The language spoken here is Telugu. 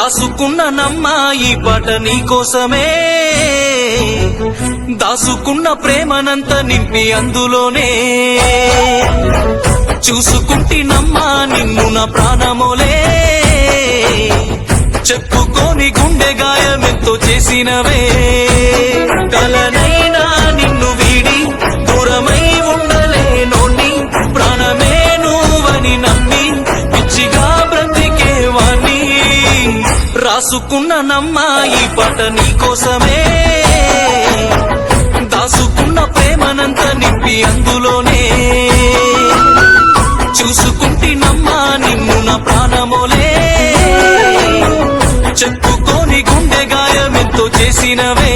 రాసుకున్న నమ్మా ఈ పాట నీకోసమే, దాసుకున్న ప్రేమనంత నింపి అందులోనే, చూసుకుంటినమ్మా నిన్ను నా ప్రాణమోలే, చెప్పుకోని గుండె గాయమెంతో చేసినవే, కలనైనా నిన్ను వీడి దూరమై ఉండలేనోని, ప్రాణమే నువ్వని నమ్మి పిచ్చిగా బ్రతికేవాణ్ణి, రాసుకున్న నమ్మా ఈ పాట నీకోసమే, దాసుకున్న ప్రేమనంత నింపి అందులోనే, చూసుకుంటినమ్మా నిన్ను నా ప్రాణమోలే, చెప్పుకోని గుండె గాయమెంతో చేసినవే.